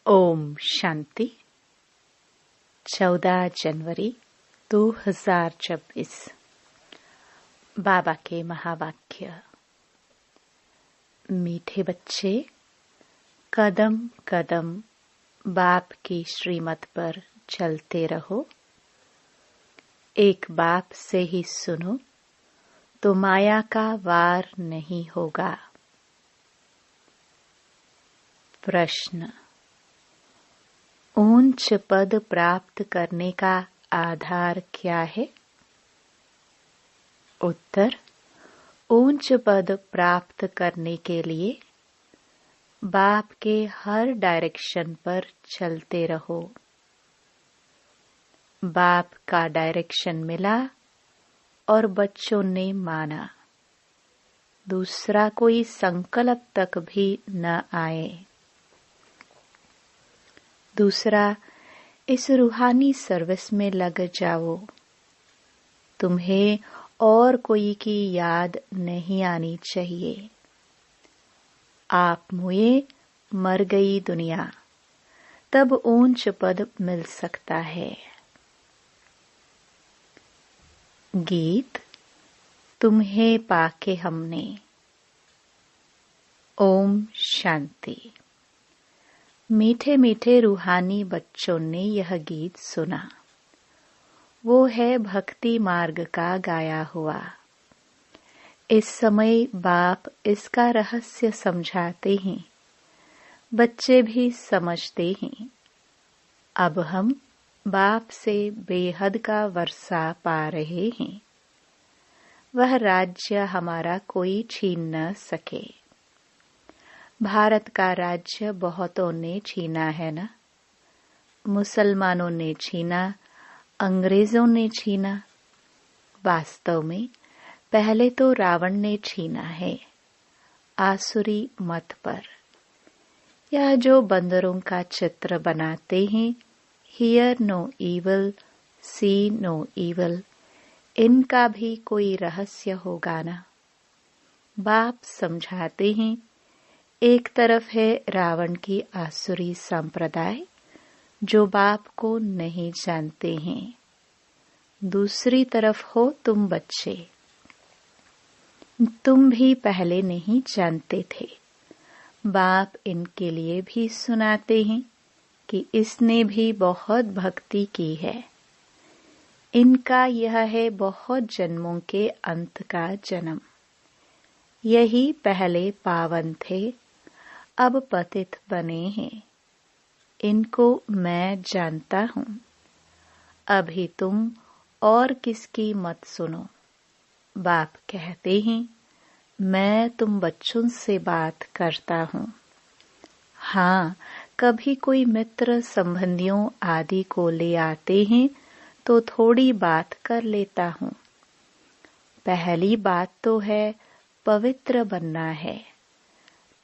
ओम शांति। 14 जनवरी 2024। बाबा के महावाक्य। मीठे बच्चे, कदम कदम बाप की श्रीमत पर चलते रहो। एक बाप से ही सुनो तो माया का वार नहीं होगा। प्रश्न: ऊंच पद प्राप्त करने का आधार क्या है? उत्तर: ऊंच पद प्राप्त करने के लिए बाप के हर डायरेक्शन पर चलते रहो। बाप का डायरेक्शन मिला और बच्चों ने माना। दूसरा कोई संकल्प तक भी न आए। दूसरा, इस रूहानी सर्विस में लग जाओ। तुम्हें और कोई की याद नहीं आनी चाहिए। आप मुए मर गई दुनिया, तब ऊंच पद मिल सकता है। गीत तुम्हें पाके हमने। ओम शांति। मीठे मीठे रूहानी बच्चों ने यह गीत सुना। वो है भक्ति मार्ग का गाया हुआ। इस समय बाप इसका रहस्य समझाते हैं, बच्चे भी समझते हैं। अब हम बाप से बेहद का वर्षा पा रहे हैं। वह राज्य हमारा कोई छीन न सके। भारत का राज्य बहुतों ने छीना है ना। मुसलमानों ने छीना, अंग्रेजों ने छीना। वास्तव में पहले तो रावण ने छीना है, आसुरी मत पर। यह जो बंदरों का चित्र बनाते हैं, hear no evil, see no evil, इनका भी कोई रहस्य होगा ना। बाप समझाते हैं, एक तरफ है रावण की आसुरी संप्रदाय जो बाप को नहीं जानते हैं। दूसरी तरफ हो तुम बच्चे। तुम भी पहले नहीं जानते थे। बाप इनके लिए भी सुनाते हैं कि इसने भी बहुत भक्ति की है। इनका यह है बहुत जन्मों के अंत का जन्म। यही पहले पावन थे, अब पतित बने हैं। इनको मैं जानता हूँ। अभी तुम और किसकी मत सुनो। बाप कहते हैं, मैं तुम बच्चों से बात करता हूँ। हाँ, कभी कोई मित्र संबंधियों आदि को ले आते हैं तो थोड़ी बात कर लेता हूँ। पहली बात तो है पवित्र बनना है,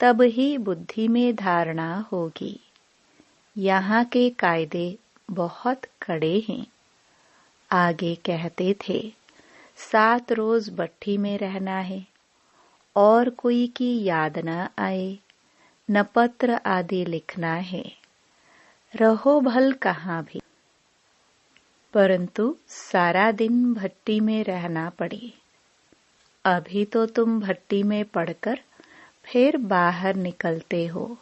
तब ही बुद्धि में धारणा होगी। यहाँ के कायदे बहुत कड़े हैं। आगे कहते थे 7 रोज भट्ठी में रहना है और कोई की याद न आए, न पत्र आदि लिखना है। रहो भल कहाँ भी, परंतु सारा दिन भट्टी में रहना पड़े। अभी तो तुम भट्टी में पड़कर फिर बाहर निकलते हो।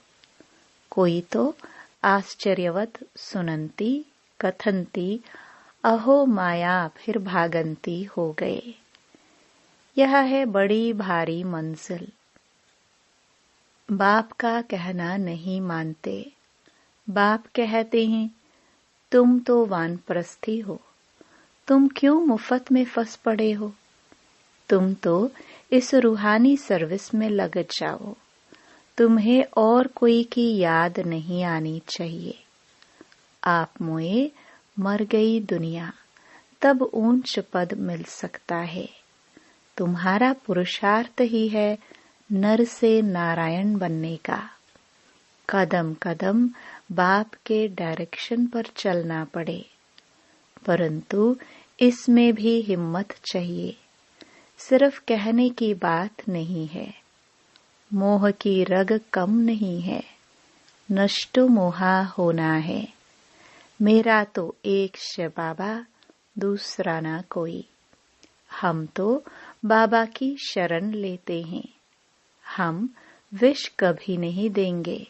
कोई तो आश्चर्यवत सुनंती कथनती अहो माया फिर भागंती हो गए। यह है बड़ी भारी मंजिल। बाप का कहना नहीं मानते। बाप कहते हैं, तुम तो वानप्रस्थी हो, तुम क्यों मुफ्त में फंस पड़े हो। तुम तो इस रूहानी सर्विस में लग जाओ। तुम्हें और कोई की याद नहीं आनी चाहिए। आप मुए मर गई दुनिया, तब ऊंच पद मिल सकता है। तुम्हारा पुरुषार्थ ही है नर से नारायण बनने का। कदम कदम बाप के डायरेक्शन पर चलना पड़े, परंतु इसमें भी हिम्मत चाहिए। सिर्फ कहने की बात नहीं है। मोह की रग कम नहीं है। नष्टो मोहा होना है। मेरा तो एक शिव बाबा, दूसरा ना कोई। हम तो बाबा की शरण लेते हैं। हम विष कभी नहीं देंगे।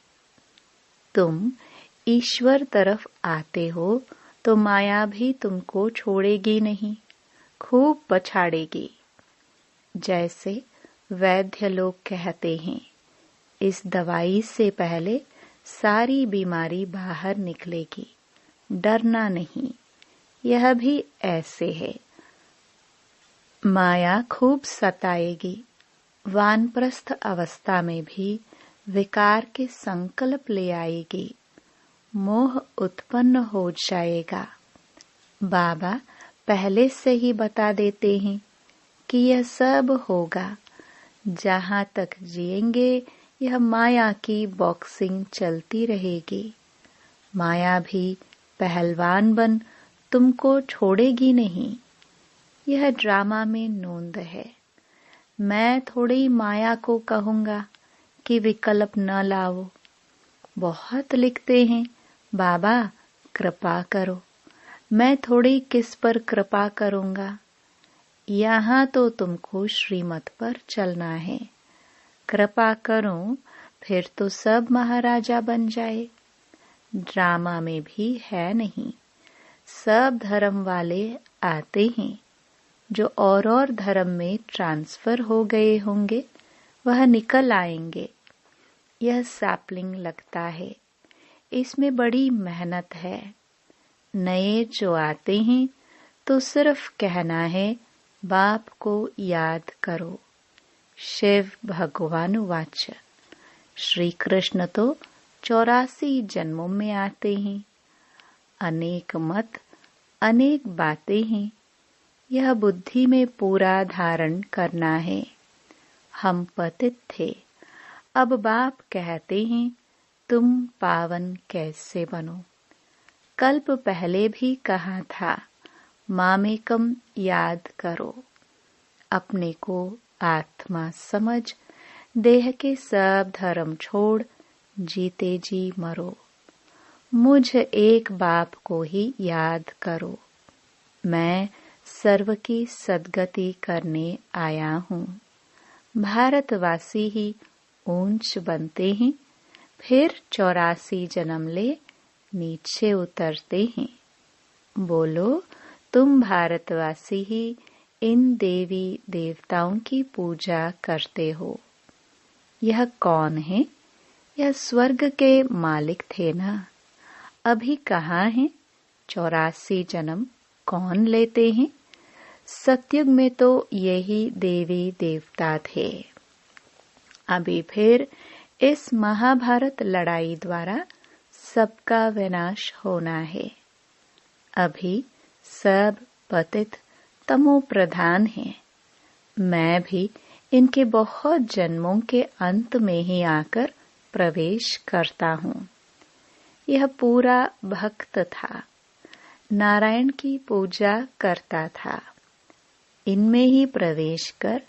तुम ईश्वर तरफ आते हो तो माया भी तुमको छोड़ेगी नहीं, खूब पछाड़ेगी। जैसे वैद्य लोग कहते हैं, इस दवाई से पहले सारी बीमारी बाहर निकलेगी, डरना नहीं। यह भी ऐसे है। माया खूब सताएगी। वानप्रस्थ अवस्था में भी विकार के संकल्प ले आएगी। मोह उत्पन्न हो जाएगा। बाबा पहले से ही बता देते हैं कि यह सब होगा। जहाँ तक जिएंगे यह माया की बॉक्सिंग चलती रहेगी। माया भी पहलवान बन तुमको छोड़ेगी नहीं। यह ड्रामा में नोंद है। मैं थोड़ी माया को कहूँगा कि विकल्प न लाओ। बहुत लिखते हैं, बाबा कृपा करो। मैं थोड़ी किस पर कृपा करूँगा। यहाँ तो तुमको श्रीमत पर चलना है। कृपा करूं फिर तो सब महाराजा बन जाए। ड्रामा में भी है नहीं। सब धर्म वाले आते हैं। जो और धर्म में ट्रांसफर हो गए होंगे वह निकल आएंगे। यह सैपलिंग लगता है। इसमें बड़ी मेहनत है। नए जो आते हैं तो सिर्फ कहना है बाप को याद करो। शिव भगवान वाच। श्री कृष्ण तो 84 जन्मों में आते हैं। अनेक मत, अनेक बातें हैं। यह बुद्धि में पूरा धारण करना है। हम पतित थे। अब बाप कहते हैं तुम पावन कैसे बनो। कल्प पहले भी कहा था, मामेकम याद करो। अपने को आत्मा समझ देह के सब धर्म छोड़ जीते जी मरो। मुझ एक बाप को ही याद करो। मैं सर्व की सद्गति करने आया हूँ। भारतवासी ही ऊंच बनते हैं, फिर 84 जन्म ले नीचे उतरते हैं। बोलो तुम भारतवासी ही इन देवी देवताओं की पूजा करते हो। यह कौन है? यह स्वर्ग के मालिक थे ना। अभी कहाँ हैं? 84 जन्म कौन लेते हैं? सतयुग में तो यही देवी देवता थे। अभी फिर इस महाभारत लड़ाई द्वारा सबका विनाश होना है। अभी सब पतित तमो प्रधान हैं। मैं भी इनके बहुत जन्मों के अंत में ही आकर प्रवेश करता हूँ। यह पूरा भक्त था। नारायण की पूजा करता था। इनमें ही प्रवेश कर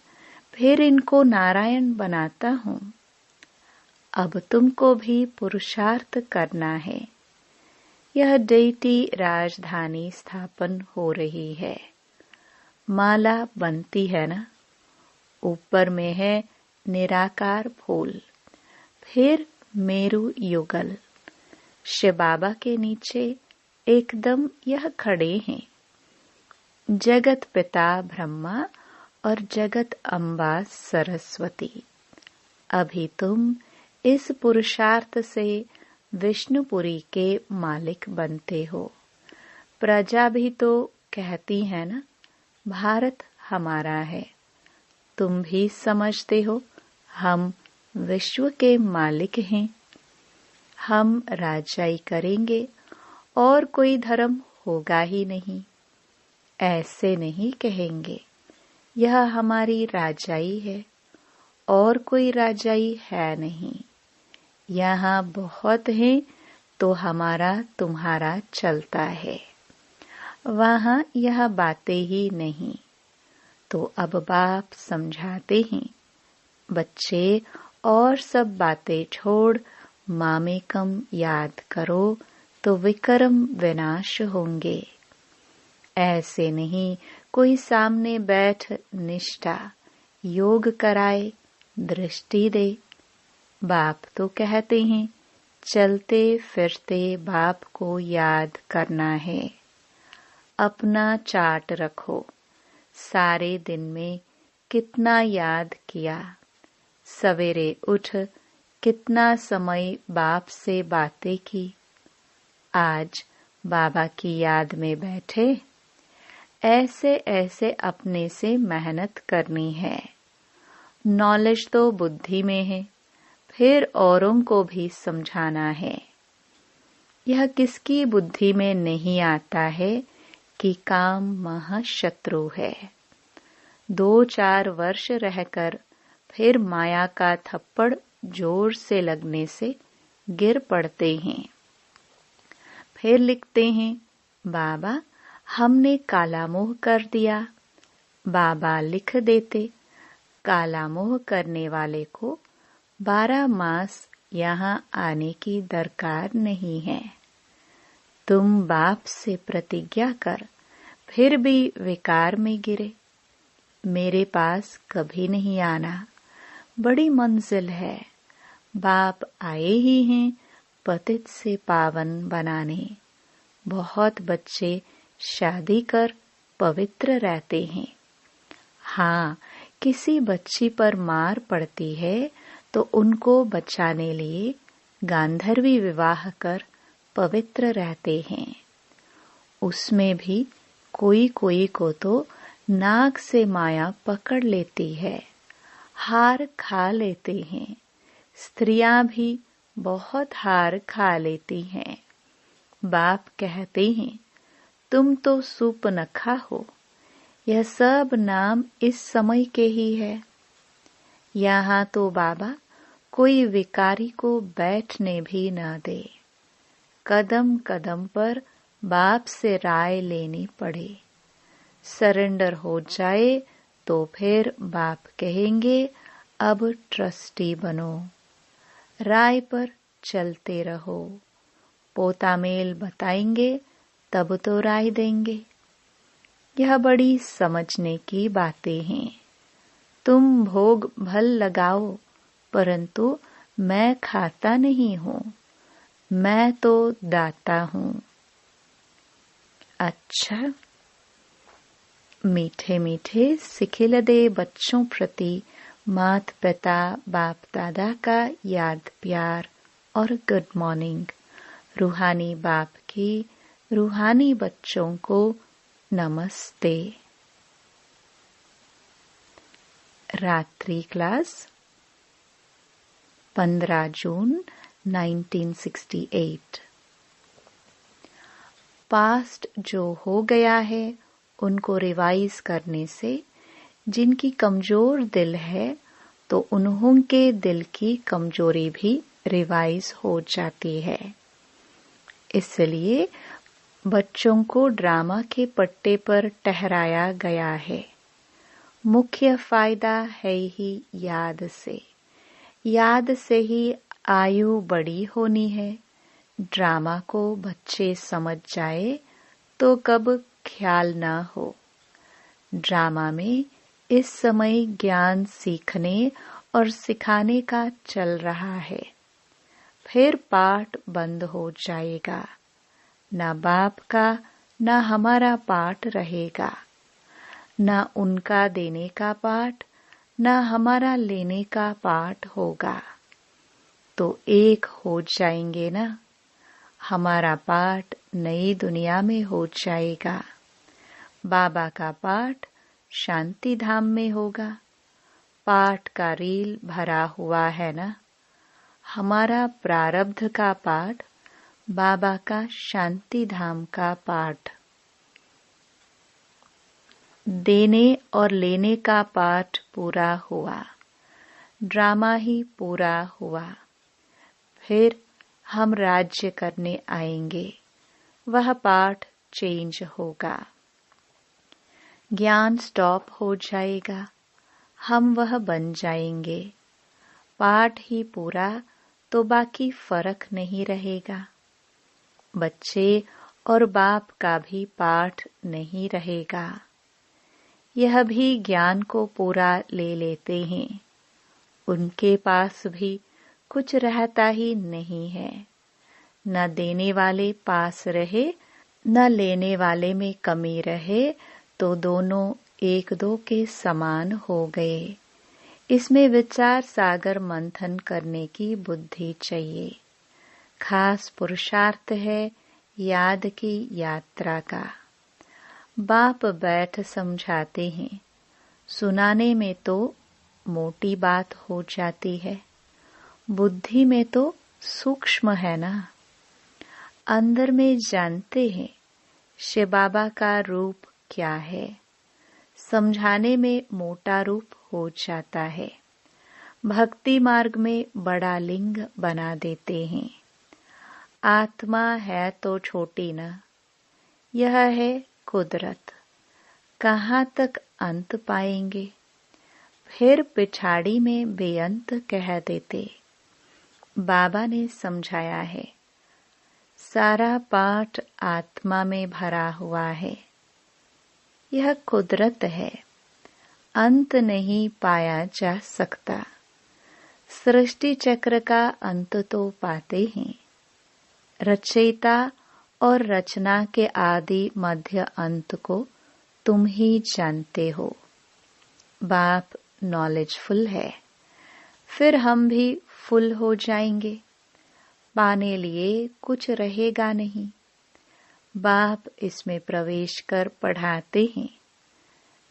फिर इनको नारायण बनाता हूँ। अब तुमको भी पुरुषार्थ करना है। यह डेटी राजधानी स्थापन हो रही है। माला बनती है ना। ऊपर में है निराकार फूल, फिर मेरु युगल। शिव बाबा के नीचे एकदम यह खड़े हैं। जगत पिता ब्रह्मा और जगत अम्बा सरस्वती। अभी तुम इस पुरुषार्थ से विष्णुपुरी के मालिक बनते हो। प्रजा भी तो कहती है ना, भारत हमारा है। तुम भी समझते हो हम विश्व के मालिक हैं। हम राजाई करेंगे और कोई धर्म होगा ही नहीं। ऐसे नहीं कहेंगे यह हमारी राजाई है और कोई राजाई है नहीं। यहाँ बहुत है तो हमारा तुम्हारा चलता है। वहाँ यह बातें ही नहीं। तो अब बाप समझाते हैं, बच्चे और सब बातें छोड़ मामेकम याद करो तो विक्रम विनाश होंगे। ऐसे नहीं कोई सामने बैठ निष्ठा योग कराए, दृष्टि दे। बाप तो कहते हैं चलते फिरते बाप को याद करना है। अपना चार्ट रखो, सारे दिन में कितना याद किया, सवेरे उठ कितना समय बाप से बातें की, आज बाबा की याद में बैठे। ऐसे ऐसे अपने से मेहनत करनी है। नॉलेज तो बुद्धि में है, फिर औरों को भी समझाना है। यह किसकी बुद्धि में नहीं आता है कि काम महाशत्रु है। 2-4 वर्ष रहकर फिर माया का थप्पड़ जोर से लगने से गिर पड़ते हैं। फिर लिखते हैं बाबा हमने काला मोह कर दिया। बाबा लिख देते काला मोह करने वाले को 12 मास यहाँ आने की दरकार नहीं है। तुम बाप से प्रतिज्ञा कर फिर भी विकार में गिरे, मेरे पास कभी नहीं आना, बड़ी मंजिल है। बाप आए ही हैं पतित से पावन बनाने। बहुत बच्चे शादी कर पवित्र रहते हैं। हाँ, किसी बच्ची पर मार पड़ती है तो उनको बचाने लिए गांधर्वी विवाह कर पवित्र रहते हैं। उसमें भी कोई कोई को तो नाक से माया पकड़ लेती है, हार खा लेते हैं। स्त्रियां भी बहुत हार खा लेती हैं। बाप कहते हैं तुम तो सूपनखा हो। यह सब नाम इस समय के ही है। यहाँ तो बाबा कोई विकारी को बैठने भी न दे। कदम कदम पर बाप से राय लेनी पड़े। सरेंडर हो जाए तो फिर बाप कहेंगे अब ट्रस्टी बनो। राय पर चलते रहो। पोता मेल बताएंगे तब तो राय देंगे। यह बड़ी समझने की बातें हैं। तुम भोग भल लगाओ, परंतु मैं खाता नहीं हूँ, मैं तो दाता हूँ। अच्छा, मीठे मीठे सिखिलदे बच्चों प्रति मात पिता बाप दादा का याद प्यार और गुड मॉर्निंग। रूहानी बाप की रूहानी बच्चों को नमस्ते। रात्रि क्लास 15 जून 1968। पास्ट जो हो गया है उनको रिवाइज करने से जिनकी कमजोर दिल है तो उन्हों के दिल की कमजोरी भी रिवाइज हो जाती है। इसलिए बच्चों को ड्रामा के पट्टे पर ठहराया गया है। मुख्य फायदा है ही याद से। याद से ही आयु बड़ी होनी है। ड्रामा को बच्चे समझ जाए तो कब ख्याल न हो। ड्रामा में इस समय ज्ञान सीखने और सिखाने का चल रहा है। फिर पाठ बंद हो जाएगा। न बाप का न हमारा पाठ रहेगा, न उनका देने का पाठ न हमारा लेने का पाठ होगा। तो एक हो जाएंगे ना। हमारा पाठ नई दुनिया में हो जाएगा। बाबा का पाठ शांति धाम में होगा। पाठ का रील भरा हुआ है ना। हमारा प्रारब्ध का पाठ, बाबा का शांति धाम का पाठ। देने और लेने का पाठ पूरा हुआ, ड्रामा ही पूरा हुआ। फिर हम राज्य करने आएंगे, वह पाठ चेंज होगा। ज्ञान स्टॉप हो जाएगा, हम वह बन जाएंगे। पाठ ही पूरा तो बाकी फर्क नहीं रहेगा। बच्चे और बाप का भी पाठ नहीं रहेगा। यह भी ज्ञान को पूरा ले लेते हैं। उनके पास भी कुछ रहता ही नहीं है। न देने वाले पास रहे न लेने वाले में कमी रहे तो दोनों एक दो के समान हो गए। इसमें विचार सागर मंथन करने की बुद्धि चाहिए। खास पुरुषार्थ है याद की यात्रा का। बाप बैठ समझाते हैं। सुनाने में तो मोटी बात हो जाती है, बुद्धि में तो सूक्ष्म है ना। अंदर में जानते हैं शिव बाबा का रूप क्या है। समझाने में मोटा रूप हो जाता है। भक्ति मार्ग में बड़ा लिंग बना देते हैं। आत्मा है तो छोटी न, यह है कुदरत। कहाँ तक अंत पाएंगे। फिर पिछाड़ी में बेअंत कह देते। बाबा ने समझाया है सारा पाठ आत्मा में भरा हुआ है। यह कुदरत है, अंत नहीं पाया जा सकता। सृष्टि चक्र का अंत तो पाते हैं। रचयिता और रचना के आदि मध्य अंत को तुम ही जानते हो। बाप नॉलेजफुल है, फिर हम भी फुल हो जाएंगे। पाने लिए कुछ रहेगा नहीं। बाप इसमें प्रवेश कर पढ़ाते हैं।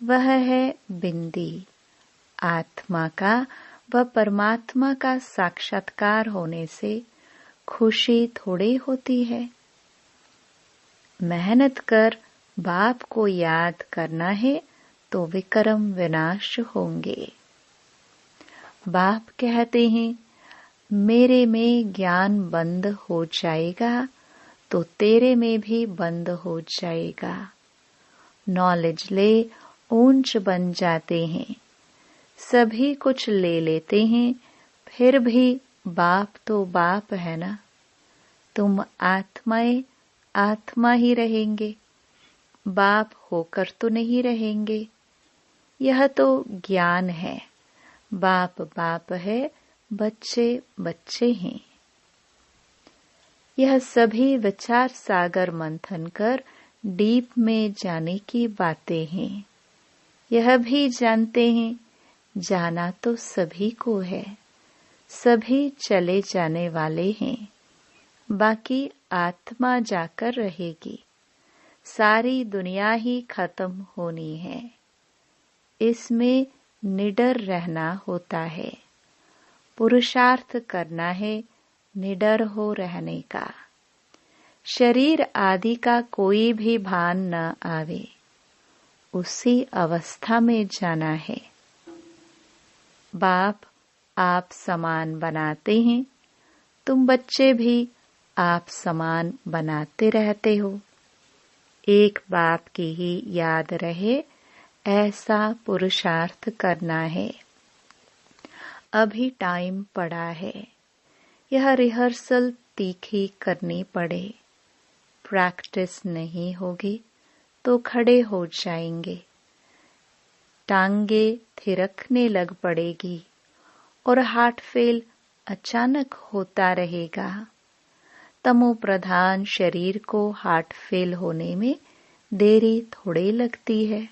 वह है बिंदी। आत्मा का व परमात्मा का साक्षात्कार होने से खुशी थोड़ी होती है। मेहनत कर बाप को याद करना है तो विक्रम विनाश होंगे। बाप कहते हैं मेरे में ज्ञान बंद हो जाएगा तो तेरे में भी बंद हो जाएगा। नॉलेज ले ऊंच बन जाते हैं। सभी कुछ ले लेते हैं, फिर भी बाप तो बाप है ना। तुम आत्माएं आत्मा ही रहेंगे, बाप होकर तो नहीं रहेंगे। यह तो ज्ञान है। बाप बाप है, बच्चे बच्चे हैं। यह सभी विचार सागर मंथन कर डीप में जाने की बातें हैं। यह भी जानते हैं जाना तो सभी को है। सभी चले जाने वाले हैं। बाकी आत्मा जाकर रहेगी। सारी दुनिया ही खत्म होनी है। इसमें निडर रहना होता है। पुरुषार्थ करना है निडर हो रहने का। शरीर आदि का कोई भी भान न आवे, उसी अवस्था में जाना है। बाप आप समान बनाते हैं, तुम बच्चे भी आप समान बनाते रहते हो। एक बाप की ही याद रहे ऐसा पुरुषार्थ करना है। अभी टाइम पड़ा है। यह रिहर्सल तीखी करनी पड़े। प्रैक्टिस नहीं होगी तो खड़े हो जाएंगे। टांगे थिरकने लग पड़ेगी और हार्ट फेल अचानक होता रहेगा। तमो प्रधान शरीर को हार्ट फेल होने में देरी थोड़ी लगती है।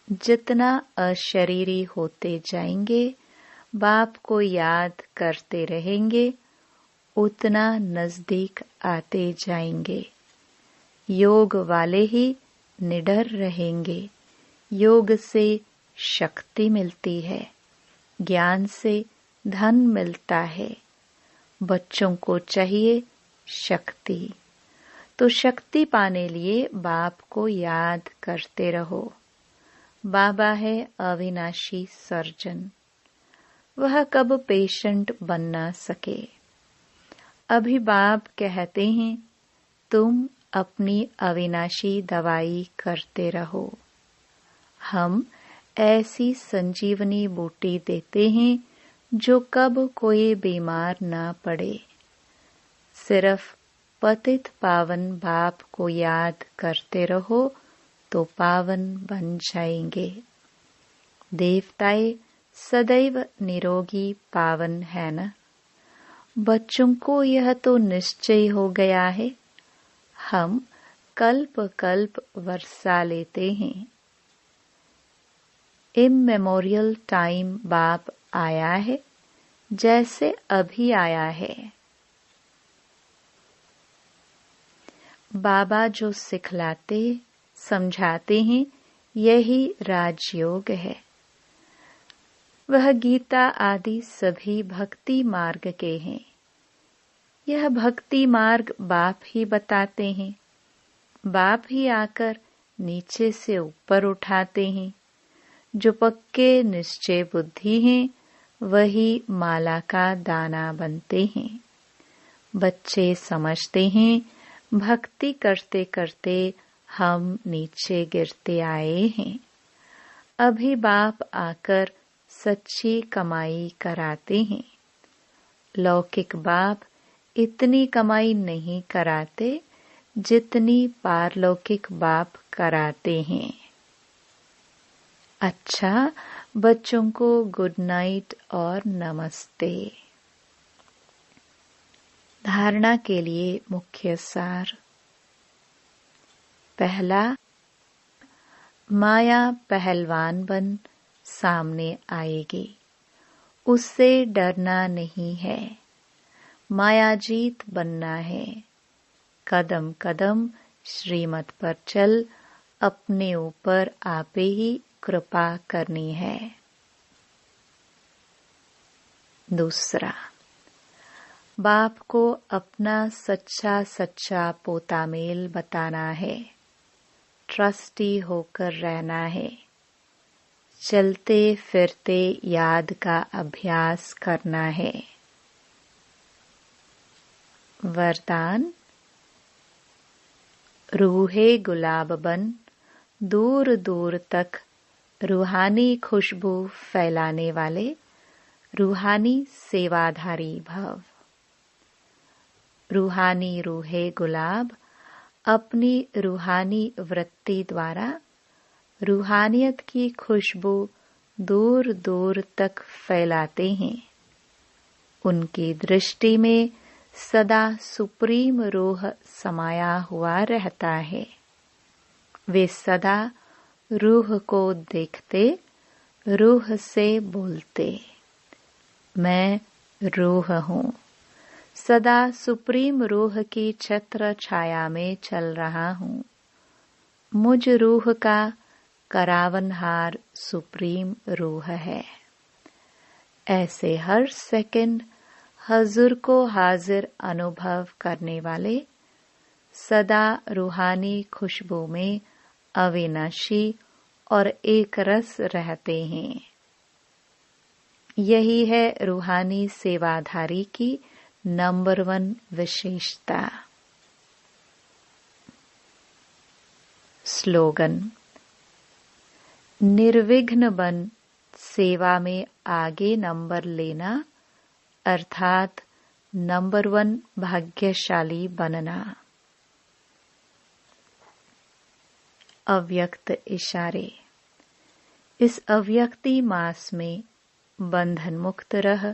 जितना अशरीरी होते जाएंगे, बाप को याद करते रहेंगे, उतना नजदीक आते जाएंगे। योग वाले ही निडर रहेंगे। योग से शक्ति मिलती है, ज्ञान से धन मिलता है। बच्चों को चाहिए शक्ति, तो शक्ति पाने लिए बाप को याद करते रहो। बाबा है अविनाशी सर्जन, वह कब पेशेंट बन न सके। अभी बाप कहते हैं तुम अपनी अविनाशी दवाई करते रहो। हम ऐसी संजीवनी बूटी देते हैं जो कब कोई बीमार ना पड़े। सिर्फ पतित पावन बाप को याद करते रहो तो पावन बन जाएंगे। देवताएं सदैव निरोगी पावन है न। बच्चों को यह तो निश्चय हो गया है। हम कल्प कल्प वर्षा लेते हैं। इममेमोरियल टाइम बाप आया है, जैसे अभी आया है। बाबा जो सिखलाते समझाते हैं यही राजयोग है। वह गीता आदि सभी भक्ति मार्ग के हैं। यह भक्ति मार्ग बाप ही बताते हैं। बाप ही आकर नीचे से ऊपर उठाते हैं। जो पक्के निश्चय बुद्धि हैं वही माला का दाना बनते हैं। बच्चे समझते हैं भक्ति करते करते हम नीचे गिरते आए हैं। अभी बाप आकर सच्ची कमाई कराते हैं। लौकिक बाप इतनी कमाई नहीं कराते जितनी पारलौकिक बाप कराते हैं। अच्छा, बच्चों को गुड नाइट और नमस्ते। धारणा के लिए मुख्य सार। पहला, माया पहलवान बन सामने आएगी, उससे डरना नहीं है। मायाजीत बनना है। कदम कदम श्रीमत पर चल, अपने ऊपर आपे ही कृपा करनी है। दूसरा, बाप को अपना सच्चा सच्चा पोता मेल बताना है। ट्रस्टी होकर रहना है। चलते फिरते याद का अभ्यास करना है। वरदान, रूहे गुलाब बन दूर दूर तक रूहानी खुशबू फैलाने वाले रूहानी सेवाधारी भव। रूहानी रूहे गुलाब अपनी रूहानी वृत्ति द्वारा रूहानियत की खुशबू दूर दूर तक फैलाते हैं। उनकी दृष्टि में सदा सुप्रीम रूह समाया हुआ रहता है। वे सदा रूह को देखते, रूह से बोलते। मैं रूह हूँ, सदा सुप्रीम रूह की छत्र छाया में चल रहा हूँ। मुझ रूह का करावनहार सुप्रीम रूह है। ऐसे हर सेकंड हजूर को हाजिर अनुभव करने वाले सदा रूहानी खुशबू में अविनाशी और एक रस रहते हैं। यही है रूहानी सेवाधारी की नंबर 1 विशेषता। स्लोगन, निर्विघ्न बन सेवा में आगे नंबर लेना अर्थात नंबर 1 भाग्यशाली बनना। अव्यक्त इशारे। इस अव्यक्ति मास में बंधन मुक्त रह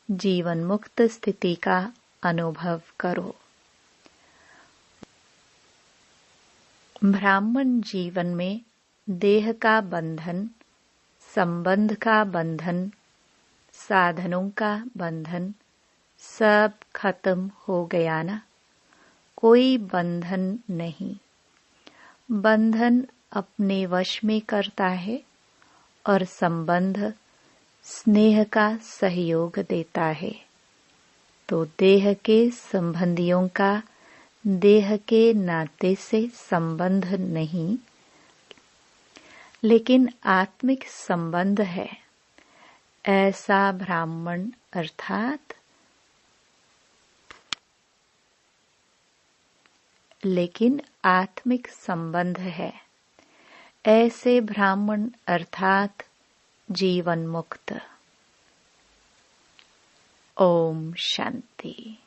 जीवन मुक्त स्थिति का अनुभव करो। ब्राह्मण जीवन में देह का बंधन, संबंध का बंधन, साधनों का बंधन सब खत्म हो गया ना। कोई बंधन नहीं। बंधन अपने वश में करता है और संबंध स्नेह का सहयोग देता है। तो देह के संबंधियों का देह के नाते से संबंध नहीं, लेकिन आत्मिक संबंध है। ऐसा ब्राह्मण अर्थात लेकिन आत्मिक संबंध है। ऐसे ब्राह्मण अर्थात जीवन मुक्त। ओम शांति।